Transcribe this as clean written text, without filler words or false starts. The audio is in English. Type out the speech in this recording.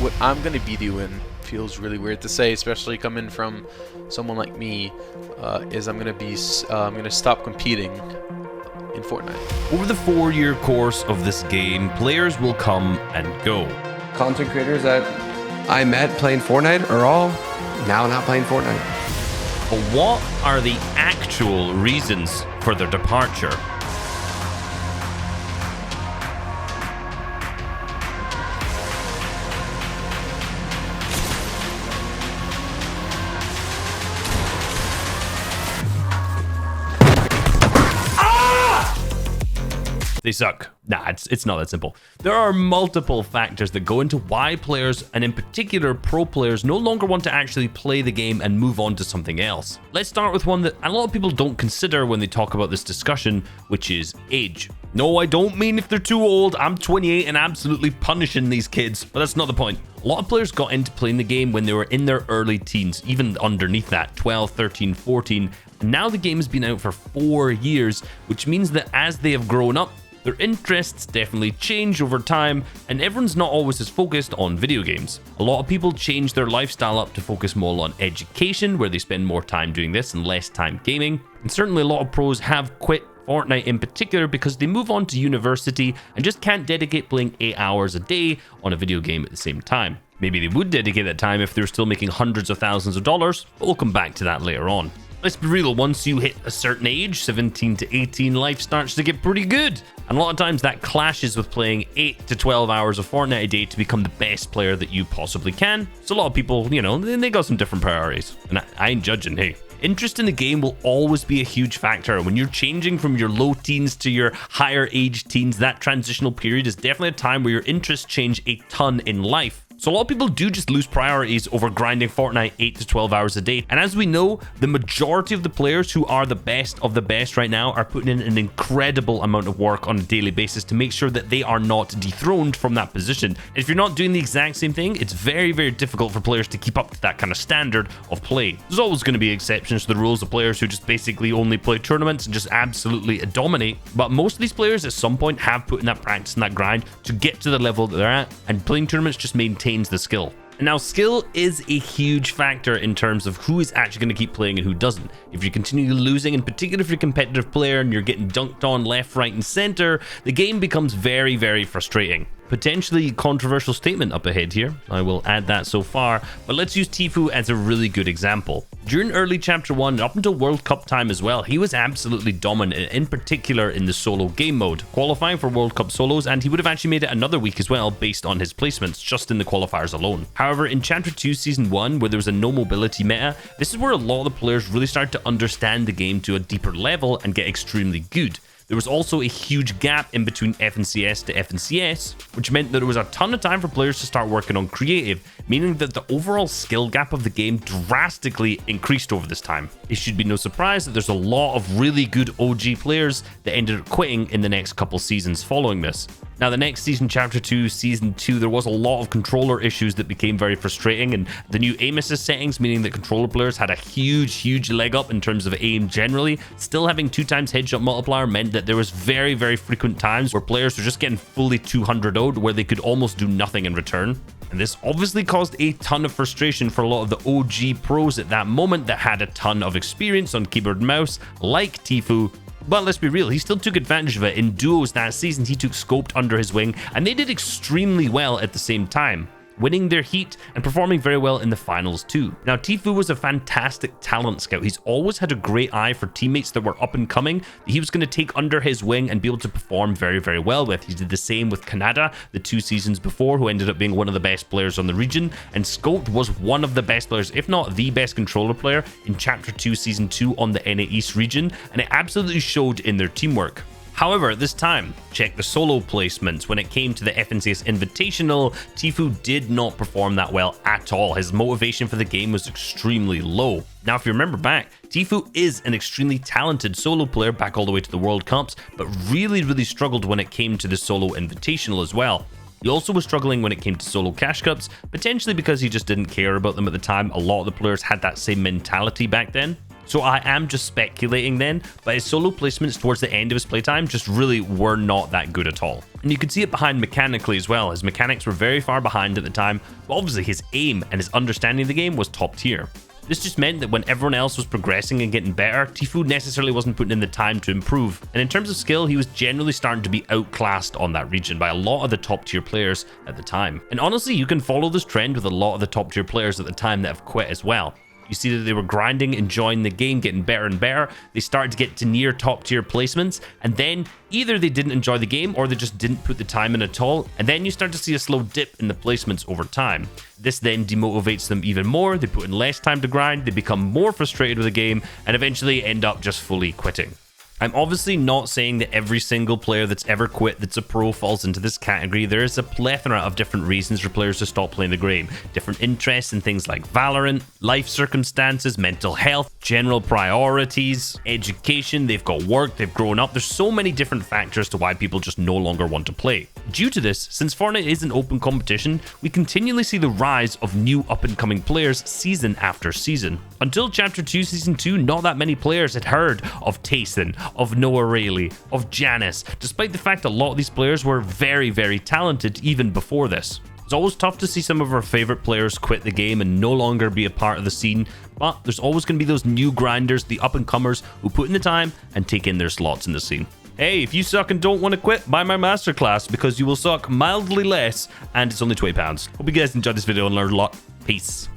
what I'm going to be doing feels really weird to say, especially coming from someone like me, is I'm going to stop competing in Fortnite. Over the 4-year course of this game, players will come and go. Content creators that I met playing Fortnite are all now not playing Fortnite. But what are the actual reasons for their departure? They suck. Nah, it's not that simple. There are multiple factors that go into why players, and in particular pro players, no longer want to actually play the game and move on to something else. Let's start with one that a lot of people don't consider when they talk about this discussion, which is age. No, I don't mean if they're too old. I'm 28 and absolutely punishing these kids, but that's not the point. A lot of players got into playing the game when they were in their early teens, even underneath that, 12, 13, 14. And now the game has been out for 4 years, which means that as they have grown up, their interests definitely change over time, and everyone's not always as focused on video games. A lot of people change their lifestyle up to focus more on education, where they spend more time doing this and less time gaming. And certainly a lot of pros have quit Fortnite in particular because they move on to university and just can't dedicate playing 8 hours a day on a video game at the same time. Maybe they would dedicate that time if they're still making hundreds of thousands of dollars, but we'll come back to that later on. Let's be real, once you hit a certain age, 17 to 18, life starts to get pretty good. And a lot of times that clashes with playing 8 to 12 hours of Fortnite a day to become the best player that you possibly can. So a lot of people, they got some different priorities. And I ain't judging, hey. Interest in the game will always be a huge factor. When you're changing from your low teens to your higher age teens, that transitional period is definitely a time where your interests change a ton in life. So a lot of people do just lose priorities over grinding Fortnite 8 to 12 hours a day. And as we know, the majority of the players who are the best of the best right now are putting in an incredible amount of work on a daily basis to make sure that they are not dethroned from that position. And if you're not doing the exact same thing, it's very, very difficult for players to keep up to that kind of standard of play. There's always going to be exceptions to the rules of players who just basically only play tournaments and just absolutely dominate. But most of these players at some point have put in that practice and that grind to get to the level that they're at, and playing tournaments just maintains the skill. And now skill is a huge factor in terms of who is actually going to keep playing and who doesn't. If you continue losing, in particular if you're a competitive player and you're getting dunked on left, right and center, the game becomes very, very frustrating. Potentially controversial statement up ahead here. I will add that so far, but let's use Tfue as a really good example. During early Chapter 1, up until World Cup time as well, he was absolutely dominant, in particular in the solo game mode, qualifying for World Cup solos, and he would have actually made it another week as well based on his placements, just in the qualifiers alone. However, in Chapter 2 Season 1, where there was a no mobility meta, this is where a lot of the players really started to understand the game to a deeper level and get extremely good. There was also a huge gap in between FNCS to FNCS, which meant that there was a ton of time for players to start working on creative, meaning that the overall skill gap of the game drastically increased over this time. It should be no surprise that there's a lot of really good OG players that ended up quitting in the next couple seasons following this. Now, the next season, Chapter 2, Season 2, there was a lot of controller issues that became very frustrating, and the new aim assist settings, meaning that controller players had a huge leg up in terms of aim generally. Still having 2x headshot multiplier meant that there was very, very frequent times where players were just getting fully 200-0'd where they could almost do nothing in return. And this obviously caused a ton of frustration for a lot of the OG pros at that moment that had a ton of experience on keyboard and mouse, like Tfue. But let's be real, he still took advantage of it. In duos that season, he took Scoped under his wing, and they did extremely well at the same time, winning their heat and performing very well in the finals too. Now, Tfue was a fantastic talent scout. He's always had a great eye for teammates that were up and coming that he was going to take under his wing and be able to perform very, very well with. He did the same with Canada the 2 seasons before, who ended up being one of the best players on the region, and Scoped was one of the best players, if not the best controller player in Chapter 2 Season 2 on the NA East region, and it absolutely showed in their teamwork. However, at this time, check the solo placements. When it came to the FNCS Invitational, Tfue did not perform that well at all. His motivation for the game was extremely low. Now, if you remember back, Tfue is an extremely talented solo player back all the way to the World Cups, but really struggled when it came to the solo Invitational as well. He also was struggling when it came to solo cash cups, potentially because he just didn't care about them at the time. A lot of the players had that same mentality back then. So I am just speculating then, but his solo placements towards the end of his playtime just really were not that good at all. And you can see it behind mechanically as well. His mechanics were very far behind at the time, but obviously his aim and his understanding of the game was top tier. This just meant that when everyone else was progressing and getting better, Tfue necessarily wasn't putting in the time to improve. And in terms of skill, he was generally starting to be outclassed on that region by a lot of the top tier players at the time. And honestly, you can follow this trend with a lot of the top tier players at the time that have quit as well. You see that they were grinding, enjoying the game, getting better and better. They started to get to near top tier placements, and then either they didn't enjoy the game or they just didn't put the time in at all. And then you start to see a slow dip in the placements over time. This then demotivates them even more. They put in less time to grind, they become more frustrated with the game, and eventually end up just fully quitting. I'm obviously not saying that every single player that's ever quit that's a pro falls into this category. There is a plethora of different reasons for players to stop playing the game. Different interests in things like Valorant, life circumstances, mental health, general priorities, education, they've got work, they've grown up. There's so many different factors to why people just no longer want to play. Due to this, since Fortnite is an open competition, we continually see the rise of new up-and-coming players season after season. Until Chapter 2 Season 2, not that many players had heard of Tayson, of Noah Rayleigh, of Janice, despite the fact a lot of these players were very, very talented even before this. It's always tough to see some of our favorite players quit the game and no longer be a part of the scene, but there's always going to be those new grinders, the up-and-comers who put in the time and take in their slots in the scene. Hey, if you suck and don't want to quit, buy my masterclass because you will suck mildly less and it's only £20. Hope you guys enjoyed this video and learned a lot. Peace.